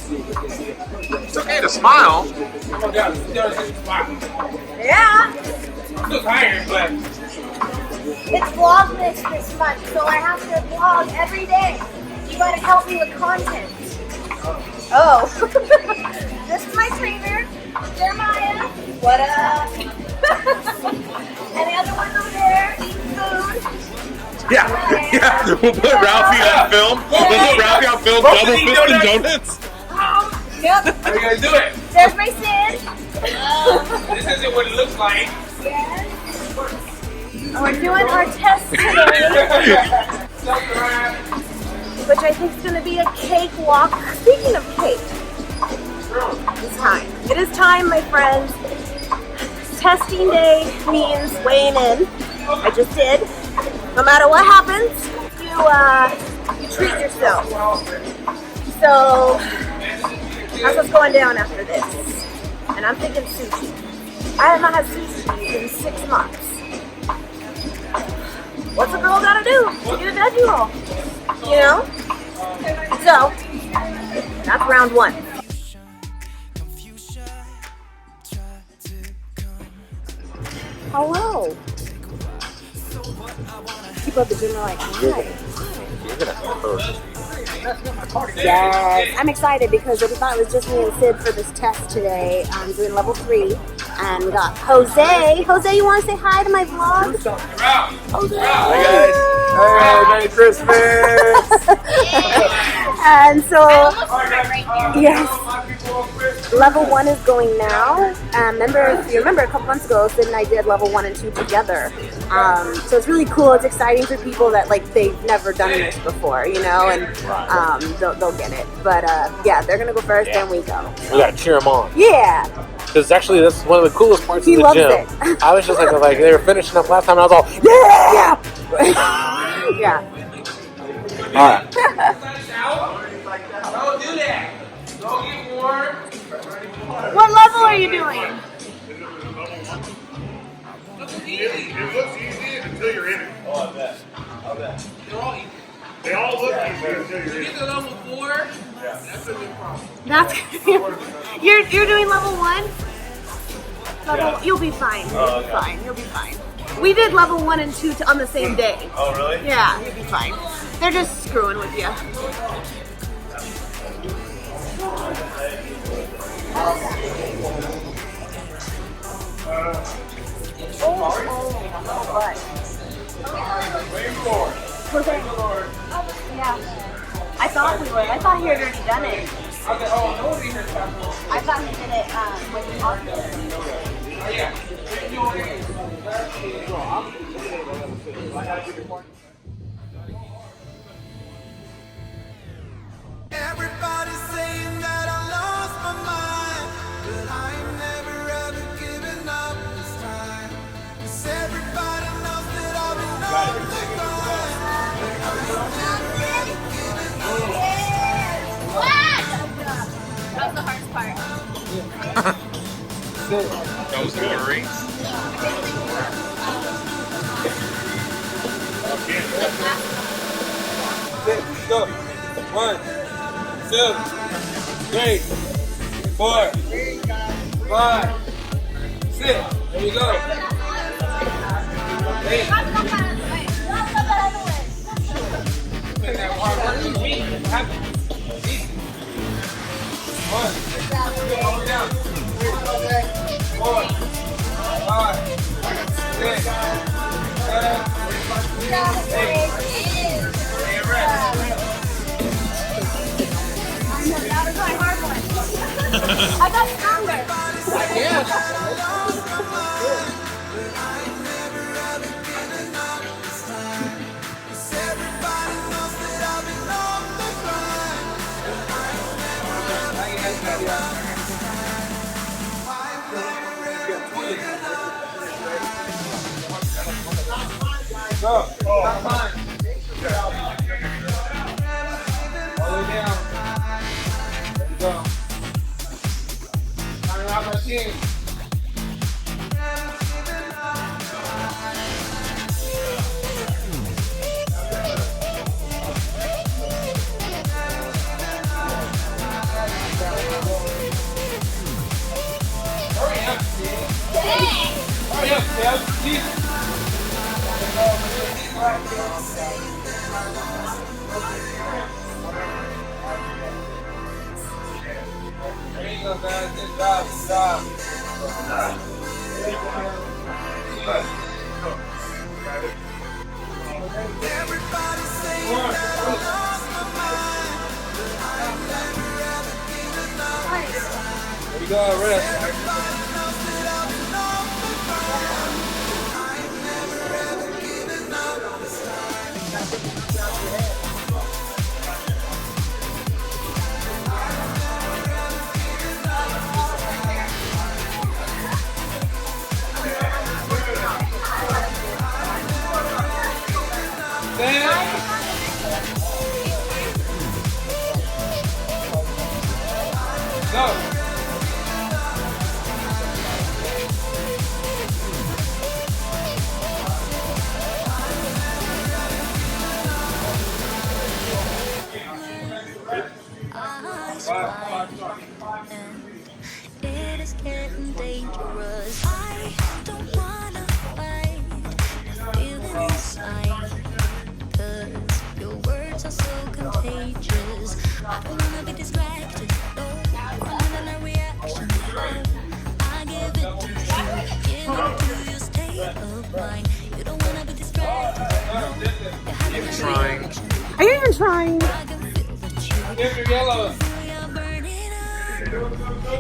It's okay to smile. Yeah. I'm still tired, but It's VLOGMAS this month, so I have to vlog every day. You gotta help me with content. Oh. This is my trainer, Jeremiah. What up? And the other one's over there eating food. Yeah, yeah. We'll put Ralphie on film. We'll put Ralphie on film. Double fisting donuts. Yep. how you guys do it? There's my Sid. This isn't what it looks like. Yes. And we're doing our test today, which I think is going to be a cake walk. Speaking of cake, it's time. It is time, my friends. Testing day means weighing in. I just did. No matter what happens, you treat yourself. So that's what's going down after this. And I'm thinking sushi. I have not had sushi in 6 months. What's a girl gotta do to get a veggie roll? You know? So, that's round 1. Hello. People at the gym are like, hi. You're gonna hurt. Yes, I'm excited because I thought it was just me and Sid for this test today. I'm doing level 3, and we got Jose. Jose, you want to say hi to my vlog? Jose. Hi guys. Hey, Merry Christmas. And so, yes, level 1 is going now. If you remember a couple months ago, Sid and I did level 1 and 2 together. So it's really cool. It's exciting for people that they've never done this before, you know, and they'll get it. But yeah, they're gonna go first, then we go. We gotta cheer them on. Yeah. Because actually, that's one of the coolest parts He of the loves gym. it. I was just like they were finishing up last time, and I was all, yeah! Yeah. All right. Don't do that. Don't get warm. What level are you doing? It looks easy until you're in it. Oh, I bet. They're all easy. They all look easy until you're in Get it. to level 4, that's a good problem. That's you're doing level 1. You'll be fine. You'll be fine. You'll be fine. We did level 1 and 2 on the same day. Oh, really? Yeah, you'll be fine. They're just screwing with you. Yeah. I thought we were. I thought he had already done it. I thought he did it when he talked to us. Everybody's saying that I lost my mind, but I ain't never ever giving up this time. 'Cause everybody knows that I've been on the grind, but I ain't never ever giving up this time. That was the hardest part. That was the race. Go. 1, 2, 3, 4, 5, 6. There you go. Hey. One. Hold down. 3, 4, 5, 6, 7, 8. Stay rest. That was my hard one. I got stronger. Go. Stop mine. All the way down. There you go. Time out my team. There you go, guys. Good job. Good job. Everybody saying that I lost my mind, but I ain't never ever given up. There you go, rest. Everybody knows that I've been off the ground. I ain't never ever given up this time. Go. It is getting dangerous. I don't wanna fight the feeling inside, 'cause your words are so contagious. I don't wanna be distracted, no, from a reaction. I give it to you, give it to your state of mind. You don't wanna be distracted, no, you're having a Trying. reaction. Are you even trying? I can feel that you Give your yellow. you're burning up.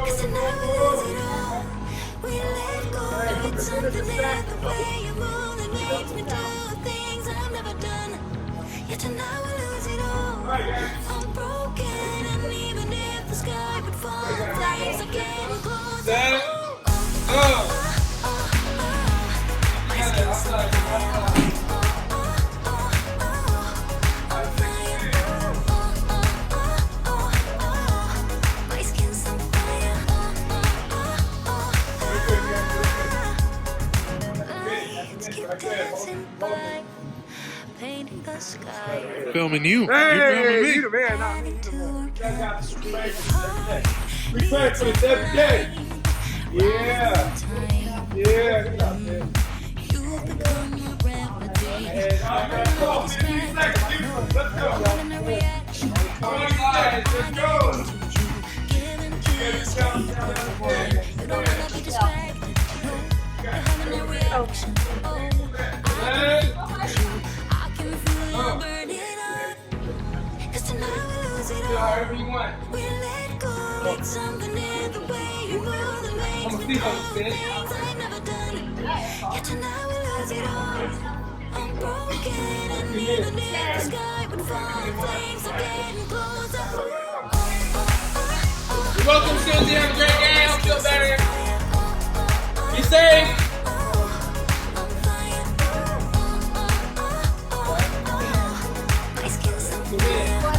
'Cause tonight we lose it all. We let go. It's something that the way you move that makes me do things I've never done. Yeah, tonight we lose it all. I'm broken, and even if the sky would fall, flames are getting closer. Set. Go. My skin's on fire. On fire. My skin's on fire. Lights keep dancing by, painting the sky. Filming you. You're Hey, filming me. you the man. Now. Running to a street We pray for this every day. Yeah. time. Yeah. Good job, man. You've become a remedy. Hey, now, man. Come on, 15 seconds. Let's go. Having a reaction. Come on, guys. Let's go. Giving to your state of mind. You don't wanna be distracted. No, you're having a reaction. Oh, I can feel you burning up. 'Cause tonight we lose it all. However you want. We let go. It's something in the way you move that makes me Sleep do on the bed. things I've never done. Yeah, tonight we lose it all. I'm broken, and even if the sky would fall, the flames are getting closer. You're welcome, Susie. Have a great day. I hope you feel better. Be safe. On fire. My skin's on fire.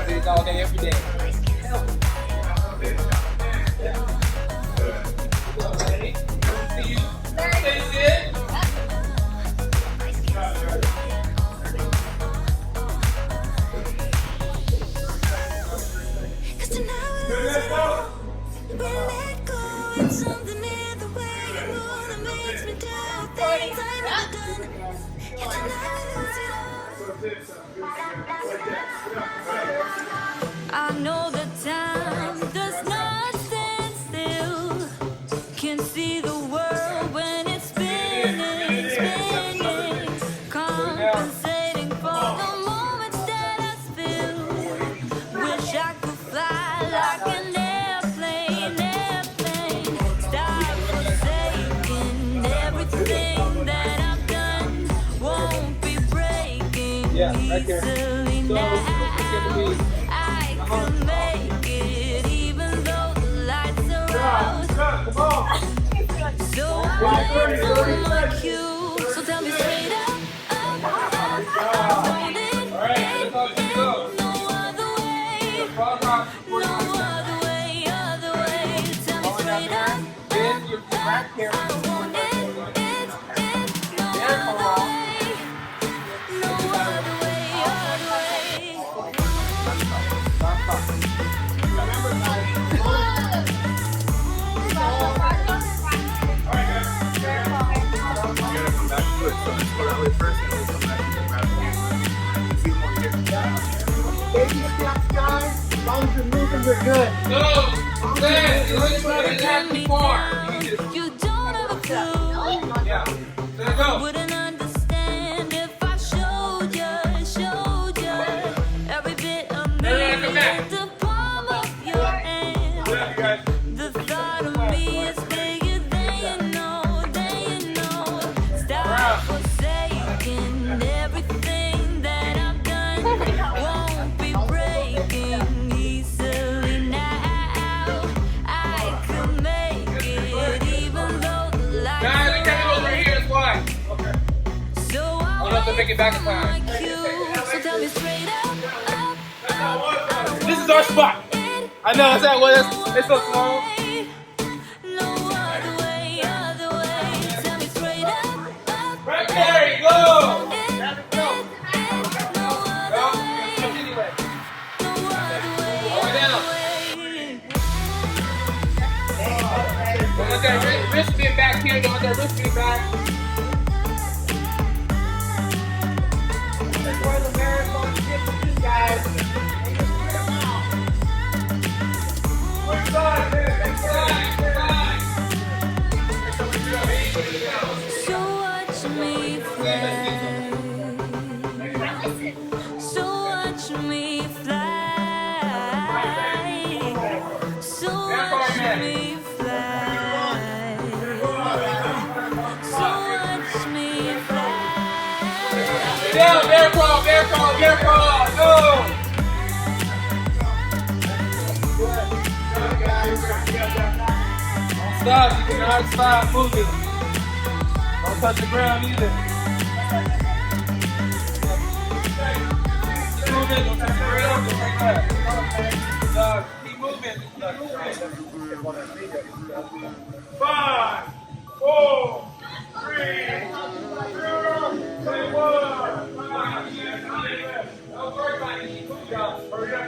It's all day, every day. See you. Stay safe. Cause tonight we lose it all. We let go. It's something in the way you move that makes me do things I've never done. Yeah, tonight we lose it all. I know the time does not stand still. Can see the world when it's spinning, spinning. Compensating for the moments that I spill. Wish I could fly like an airplane, airplane. Stop forsaking everything that I've done. Won't be breaking Yeah, right there. easily So, now. look at me. I could make it even though the lights are out. Come on. So I wait for my cue. So tell me straight up, I want it. All right, let's all just go. No other way, Frog rock. no other way, other way. Tell me straight up, Bend your back here. I want it, no other way, no other way, other way. Remember, guys. long as your movements are good. No, man, you have to far. You don't have a clue. Yeah. There you go. Wouldn't understand if I showed you every bit of me. Come back. The palm of your hand. Yeah, you guys. The thought of me is bigger than you know. Stop forsaking everything that I've done. Won't be breaking easily now. I could make it even though the lights Guys, the camera over here is wide. so I'll have to make it back in time. like you. So tell me straight up. This is our spot. I know, it's that way. It's so small. No other way. Tell me straight up. Right there, you go. Anyway. All the way down. Don't let that wrist be back here. Don't let that wrist be back. So watch me fly. So watch me fly. So watch me fly. So watch me fly. Down, bear crawl, go! Stop, you cannot stop moving. Don't touch the ground either. Keep moving, don't touch the ground, just like that. Keep moving. 5, 4, 3, 2, 1. Don't worry about it, keep moving. Hurry up.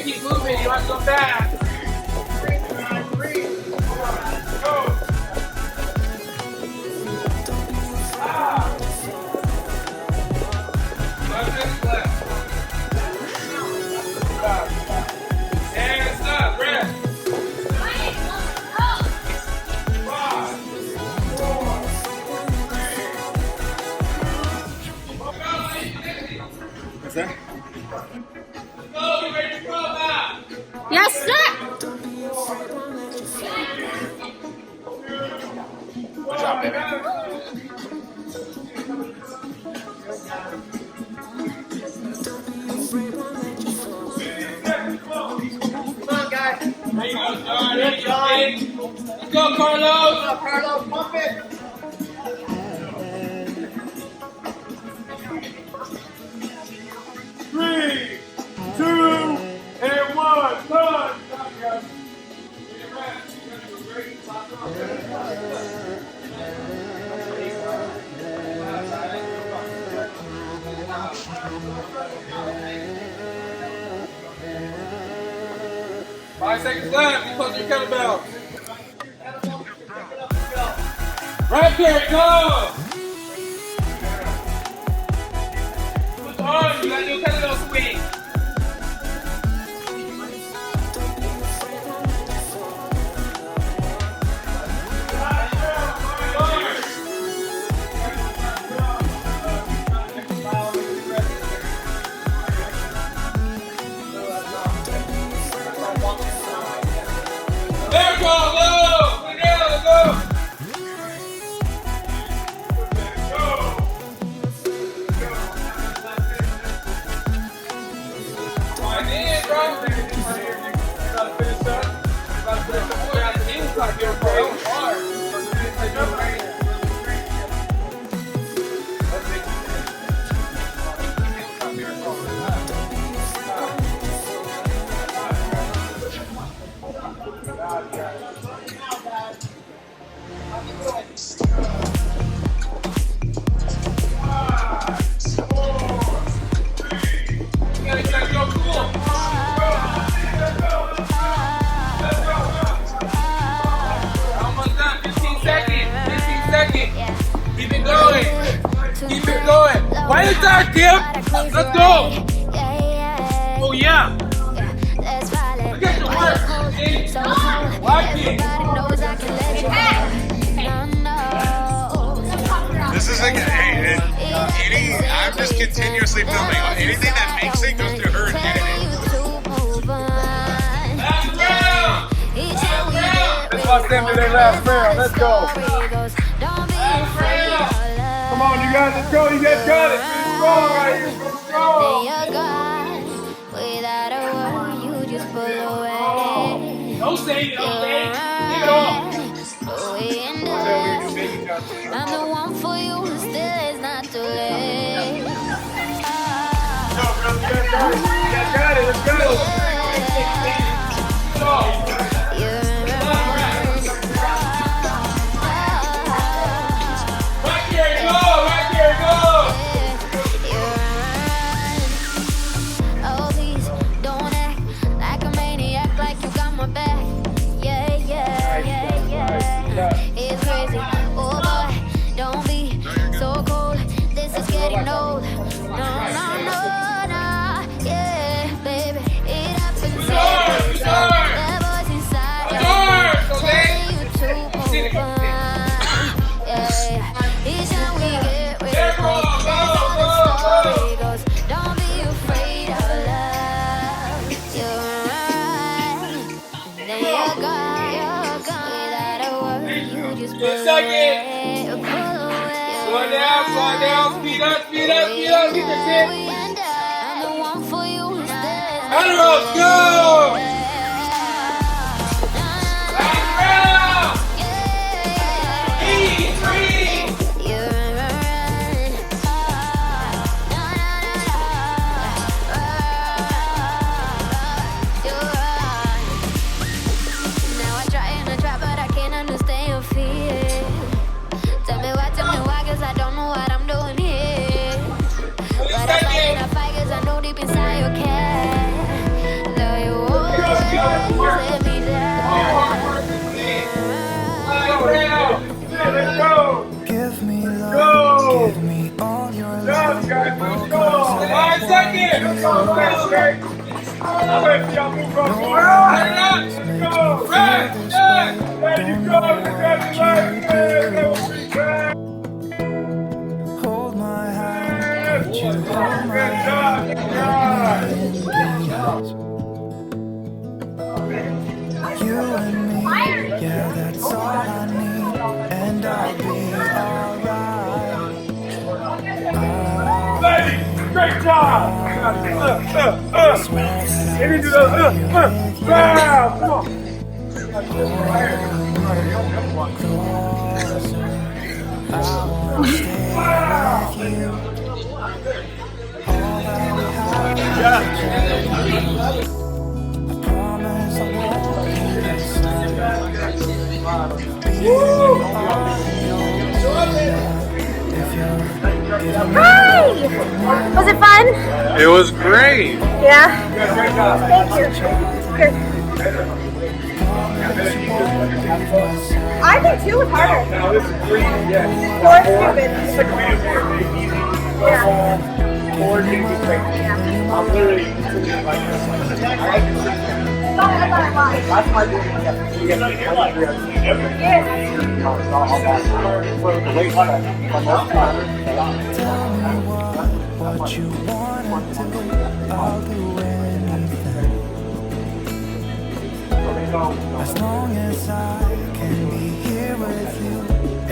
Keep moving, you want to go fast. And stop, rest. 5, 4, 3. What's that? Go, get ready to crawl back. Yes, sir. Good job, baby. Come on, guys. There you go, John. Good job. Let's go, Carlos. Carlos, pump it. 3, 2, and 1. Done. Five seconds left. You close your kettlebell. Right there, go. Put the arm. You gotta do a kettlebell swing. There, go, go! Go! Almost done. 15 seconds. 15 seconds. Keep it going. Keep it going. Why is that, Kim? Let's go. Oh, yeah. Look at the work. Watch it. This is like, I'm just continuously filming. Anything that makes it goes through her and editing. Last round. Let's lock them to their last round. Let's go. Come on, you guys. Let's go. You guys got it. Finish strong right here. Finish strong. Don't say it. Don't say it. Leave it off. I'm the one for you, still it's not too late. Go, bro. You guys got it. Let's go. Right here, go. Right here, go. Oh, please don't act like a maniac, like you got my back. Yeah, yeah, yeah, yeah. It's crazy. Oh boy, don't be so cold. This is getting old. No, no, no, no. Yeah, baby, it happens. That voice inside telling you to move on. Yeah, each time we get real close, that's how the story goes. Don't be afraid of love. You're right, then you're gone. Without a word, you just pull away. Slow down, slow down. Speed up, speed up, speed up. Get your shit. I'm the one for you. Adderall, go. Last round. 83. Now I try and I try, but I can't understand your fear. Tell me why, cause I don't know what I'm doing here. But I fight and I fight, cause I know deep inside you care. Though you always let me down. Last round. Let's go. Give me love, Go. give me all your Job, love. guys. Let's go. 5 seconds. Let's go. Okay. I'm ready for y'all to move on. Turn it Let's up. go. Right. Done. There you go. Congratulations. Hold my hand, would you hold my Good job. Good job. you and me? Yeah, that's all I need, and I'll be alright. Ladies, great job. Let me do those. Wow. Come on. Promise I won't leave this Hi! Was it fun? It was great. Yeah. Thank you. Here. I think 2 was harder. Now this is 3, yes. 4 stupid. Yeah. 4 things is crazy. I'm literally like this. That's my doing. what you wanna do. I'll do anything. As long as I can be here with you,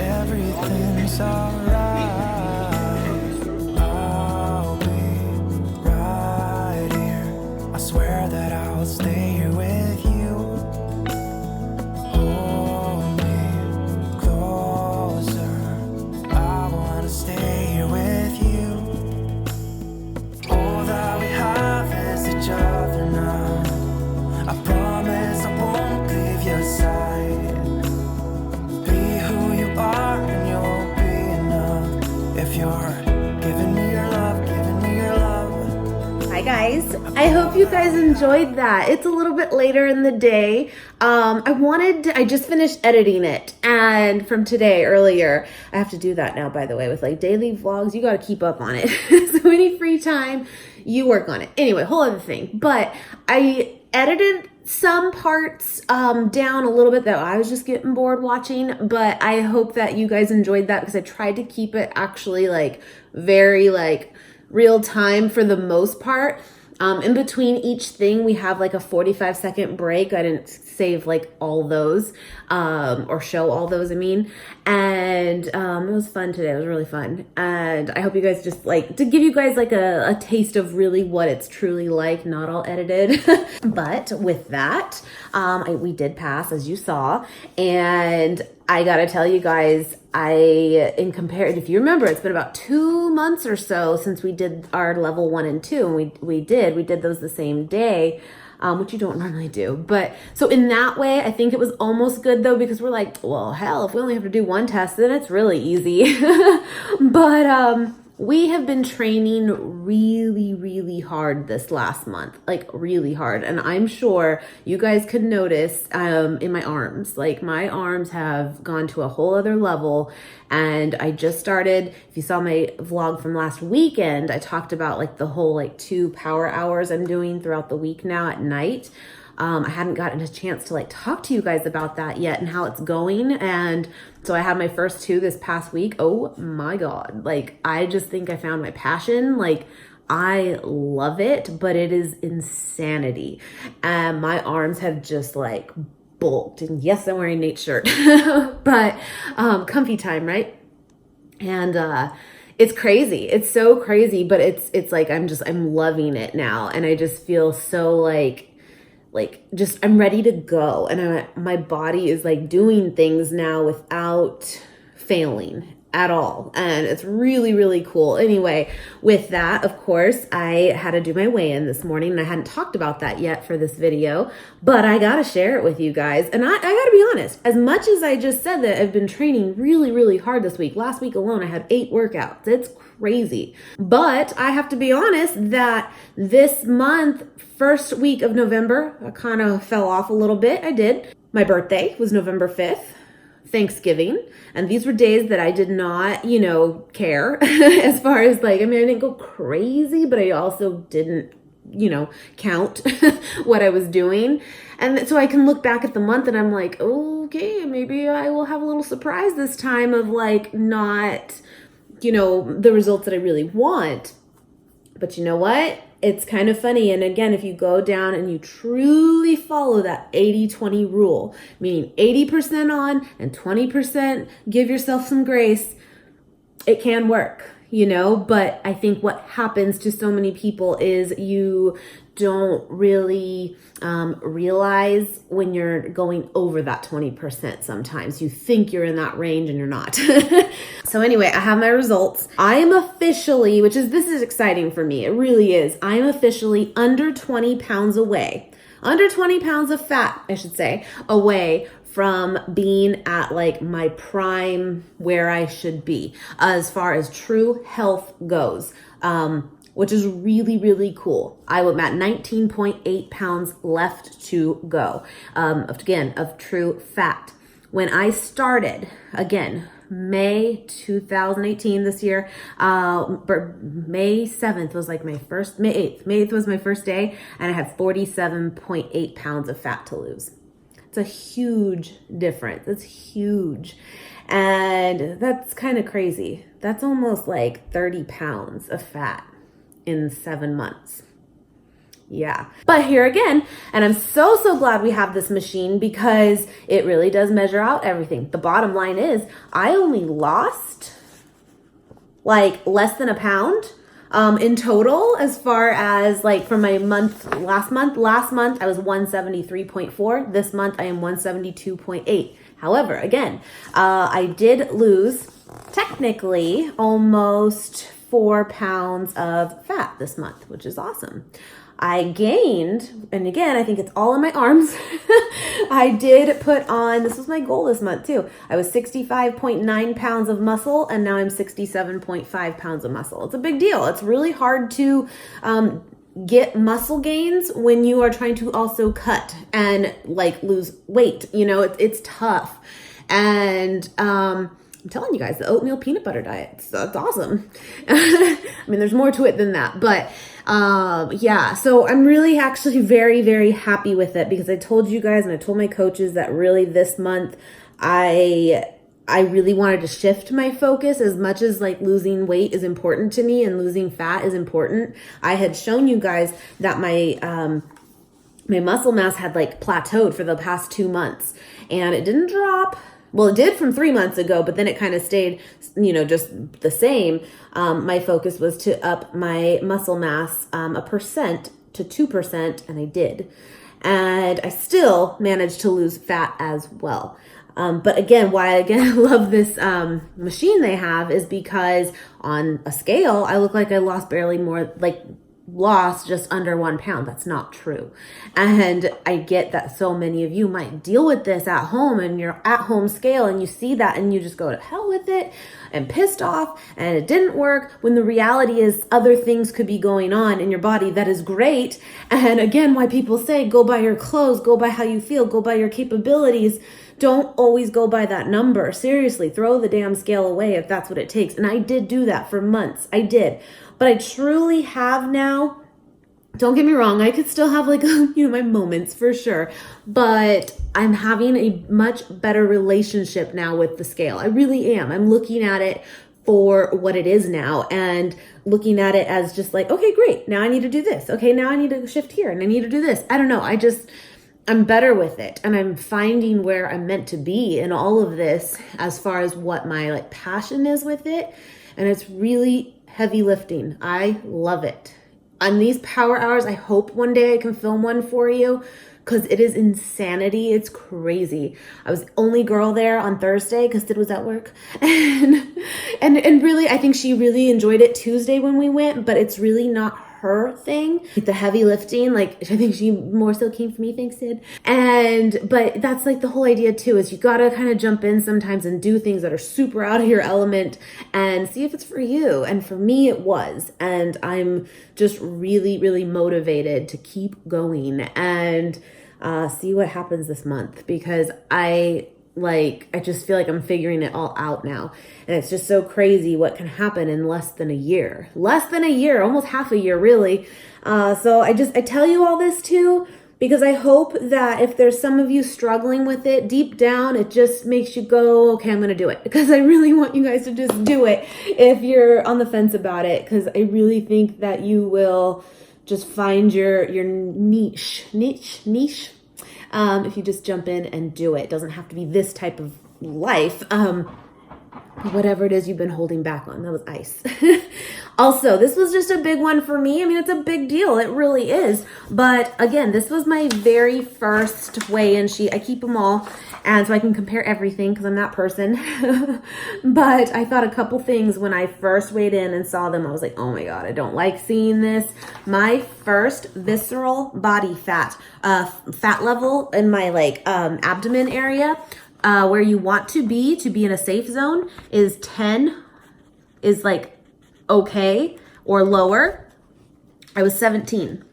everything's alright. I'll be right here. I swear that I'll stay here with you. Hold I hope you guys enjoyed that. It's a little bit later in the day. I just finished editing it, and from today earlier, I have to do that now, by the way, with like daily vlogs. You got to keep up on it. So any free time, you work on it. Anyway, whole other thing. But I edited some parts down a little bit that I was just getting bored watching, but I hope that you guys enjoyed that because I tried to keep it actually like very like real time for the most part. In between each thing, we have like a 45-second break. I didn't save like all those, or show all those, I mean. And it was fun today. It was really fun. And I hope you guys just like, to give you guys like a taste of really what it's truly like, not all edited. But with that, we did pass, as you saw. And I gotta tell you guys, if you remember, it's been about 2 months or so since we did our level 1 and 2, and we did those the same day, which you don't normally do. But so in that way, I think it was almost good though, because we're like, well, hell, if we only have to do one test, then it's really easy. But we have been training really, really hard this last month, like really hard. And I'm sure you guys could notice in my arms, like my arms have gone to a whole other level. And I just started, if you saw my vlog from last weekend, I talked about like the whole like 2 power hours I'm doing throughout the week now at night. I hadn't gotten a chance to like talk to you guys about that yet and how it's going. And so I had my first 2 this past week. Oh my God. Like, I just think I found my passion. Like, I love it, but it is insanity. And my arms have just like bulked. And yes, I'm wearing Nate's shirt, but comfy time, right? And it's crazy. It's so crazy, but it's like, I'm loving it now. And I just feel so like I'm ready to go. And my body is like doing things now without failing at all. And it's really, really cool. Anyway, with that, of course, I had to do my weigh-in this morning, and I hadn't talked about that yet for this video, but I got to share it with you guys. And I got to be honest, as much as I just said that I've been training really, really hard this week, last week alone, I had 8 workouts. It's crazy. But I have to be honest that this month, first week of November, I kind of fell off a little bit. I did. My birthday was November 5th. Thanksgiving, and these were days that I did not, care as far as like, I mean, I didn't go crazy, but I also didn't, count what I was doing. And so I can look back at the month and I'm like, okay, maybe I will have a little surprise this time of like not, the results that I really want. But you know what? It's kind of funny. And again, if you go down and you truly follow that 80-20 rule, meaning 80% on and 20% give yourself some grace, it can work, but I think what happens to so many people is you don't really realize when you're going over that 20%. Sometimes you think you're in that range and you're not. So anyway, I have my results. I am officially, this is exciting for me. It really is. I'm officially under 20 pounds away, under 20 pounds of fat, I should say, away from being at like my prime where I should be as far as true health goes. Which is really, really cool. I'm at 19.8 pounds left to go, of true fat. When I started, again, May 2018 this year, May 7th was like May 8th was my first day, and I had 47.8 pounds of fat to lose. It's a huge difference. It's huge. And that's kind of crazy. That's almost like 30 pounds of fat in 7 months. Yeah. But here again, and I'm so glad we have this machine because it really does measure out everything. The bottom line is I only lost like less than a pound in total, as far as like from my last month I was 173.4. This month I am 172.8. However, again, I did lose technically almost 4 pounds of fat this month, which is awesome. I gained, and again, I think it's all in my arms. I did put on, this was my goal this month too. I was 65.9 pounds of muscle, and now I'm 67.5 pounds of muscle. It's a big deal. It's really hard to get muscle gains when you are trying to also cut and like lose weight. You know, it's tough. And I'm telling you guys, the oatmeal peanut butter diet, it's awesome. I mean, there's more to it than that, but yeah, so I'm really actually very, very happy with it, because I told you guys and I told my coaches that really this month I really wanted to shift my focus. As much as like losing weight is important to me and losing fat is important, I had shown you guys that my my muscle mass had like plateaued for the past 2 months, and it didn't drop. Well, it did from 3 months ago, but then it kind of stayed, you know, just the same. My focus was to up my muscle mass 1% to 2%, and I did. And I still managed to lose fat as well. But again, why I love this machine they have is because on a scale, I look like I lost barely more, like lost just under 1 pound. That's not true. And I get that so many of you might deal with this at home, and your at home scale, and you see that and you just go to hell with it and pissed off and it didn't work, when the reality is other things could be going on in your body that is great. And again, why people say go by your clothes, go by how you feel, go by your capabilities. Don't always go by that number. Seriously, throw the damn scale away if that's what it takes. And I did do that for months. I did. But I truly have now. Don't get me wrong, I could still have like, you know, my moments for sure, but I'm having a much better relationship now with the scale. I really am. I'm looking at it for what it is now, and looking at it as just like, okay, great. Now I need to do this. Okay, now I need to shift here and I need to do this. I don't know. I'm better with it, and I'm finding where I'm meant to be in all of this as far as what my like passion is with it. And it's really heavy lifting. I love it. On these power hours, I hope one day I can film one for you, because it is insanity. It's crazy. I was the only girl there on Thursday because Sid was at work. And really, I think she really enjoyed it Tuesday when we went, but it's really not her thing. The heavy lifting, like I think she more so came from me, thanks Sid. But that's like the whole idea too, is you gotta kind of jump in sometimes and do things that are super out of your element and see if it's for you. And for me it was, and I'm just really, really motivated to keep going and see what happens this month, because I just feel like I'm figuring it all out now. And it's just so crazy what can happen in less than a year, almost half a year really. So I tell you all this too, because I hope that if there's some of you struggling with it deep down, it just makes you go, okay, I'm going to do it, because I really want you guys to just do it if you're on the fence about it, because I really think that you will just find your niche. If you just jump in and do it. It doesn't have to be this type of life. Whatever it is you've been holding back on. That was ice. Also, this was just a big one for me. I mean, it's a big deal. It really is. But again, this was my very first weigh-in sheet. I keep them all, and so I can compare everything because I'm that person. But I thought a couple things when I first weighed in and saw them. I was like, oh my God, I don't like seeing this. My first visceral body fat level in my abdomen area, where you want to be in a safe zone, is 10, is like okay or lower. I was 17.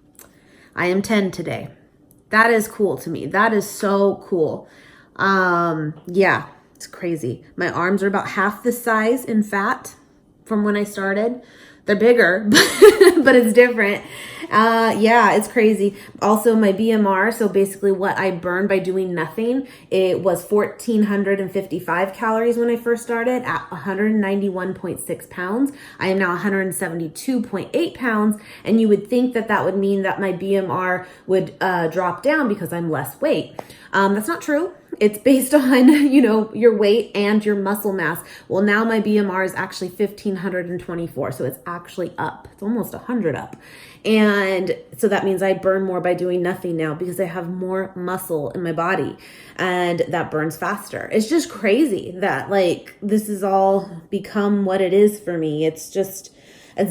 I am 10 today. That is cool to me. That is so cool. Yeah, it's crazy. My arms are about half the size in fat from when I started. They're bigger, but it's different. Yeah, it's crazy. Also, my BMR, so basically what I burned by doing nothing, it was 1,455 calories when I first started at 191.6 pounds. I am now 172.8 pounds, and you would think that that would mean that my BMR would drop down because I'm less weight. That's not true. It's based on, your weight and your muscle mass. Well, now my BMR is actually 1,524. So it's actually up. It's almost 100 up. And so that means I burn more by doing nothing now because I have more muscle in my body, and that burns faster. It's just crazy that this has all become what it is for me. It's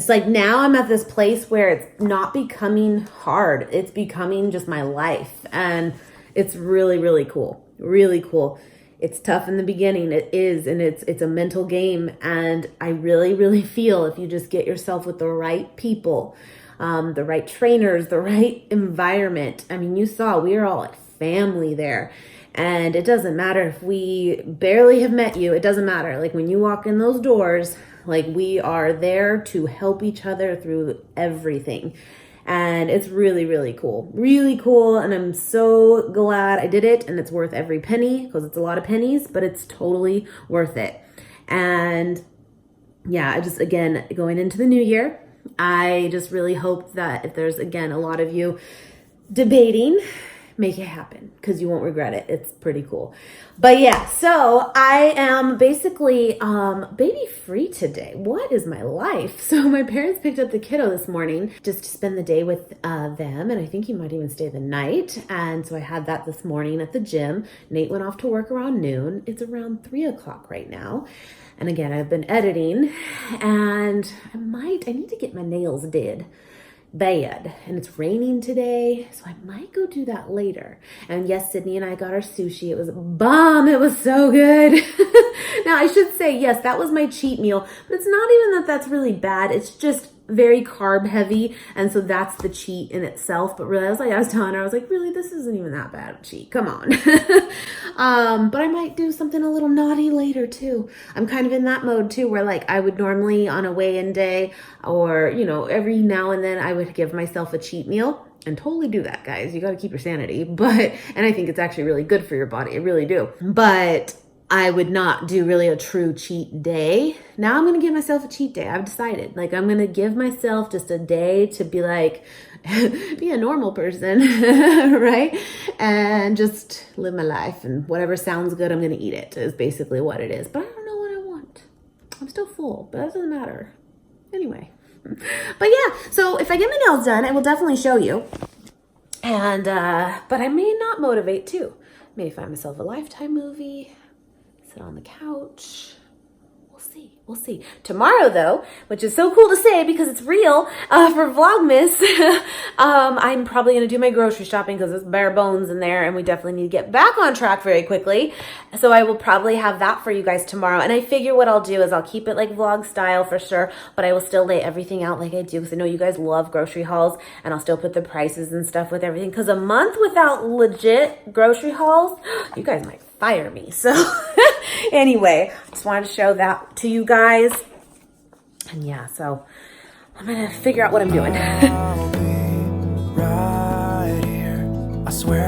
like now I'm at this place where it's not becoming hard. It's becoming just my life. And it's really, really cool. Really cool. It's tough in the beginning. It is. And it's a mental game. And I really, really feel if you just get yourself with the right people, the right trainers, the right environment. I mean, you saw we are all like family there. And it doesn't matter if we barely have met you. It doesn't matter. Like when you walk in those doors, like we are there to help each other through everything. And it's really, really cool. Really cool. And I'm so glad I did it. And it's worth every penny because it's a lot of pennies, but it's totally worth it. And yeah, I just, again, going into the new year, I just really hope that if there's, again, a lot of you debating, make it happen because you won't regret it. It's pretty cool. But yeah, so I am basically baby free today. What is my life? So my parents picked up the kiddo this morning just to spend the day with them. And I think he might even stay the night. And so I had that this morning at the gym. Nate went off to work around noon. It's around 3 o'clock right now. And again, I've been editing and I need to get my nails did. Bad, and it's raining today, so I might go do that later. And yes, Sydney and I got our sushi. It was a bomb. It was so good. Now I should say, yes, that was my cheat meal, but it's not even that that's really bad. It's just very carb heavy, and so that's the cheat in itself. But really, I was telling her, I was like, really, this isn't even that bad a cheat. Come on. But I might do something a little naughty later too. I'm kind of in that mode too, where like I would normally on a weigh-in day or, you know, every now and then I would give myself a cheat meal. And totally do that, guys. You got to keep your sanity. And I think it's actually really good for your body. I really do. But I would not do really a true cheat day. Now I'm going to give myself a cheat day. I've decided. Like, I'm going to give myself just a day to be like, be a normal person, right? And just live my life. And whatever sounds good, I'm going to eat it, is basically what it is. But I don't know what I want. I'm still full, but that doesn't matter. Anyway. But yeah, so if I get my nails done, I will definitely show you. And, but I may not motivate too. Maybe find myself a Lifetime movie. Sit on the couch. We'll see. Tomorrow, though, which is so cool to say because it's real, for Vlogmas, I'm probably going to do my grocery shopping because it's bare bones in there and we definitely need to get back on track very quickly. So I will probably have that for you guys tomorrow. And I figure what I'll do is I'll keep it like vlog style for sure, but I will still lay everything out like I do because I know you guys love grocery hauls, and I'll still put the prices and stuff with everything because a month without legit grocery hauls, you guys might fire me. So anyway, just wanted to show that to you guys. And yeah, so I'm gonna figure out what I'm doing. I'll be right here. I swear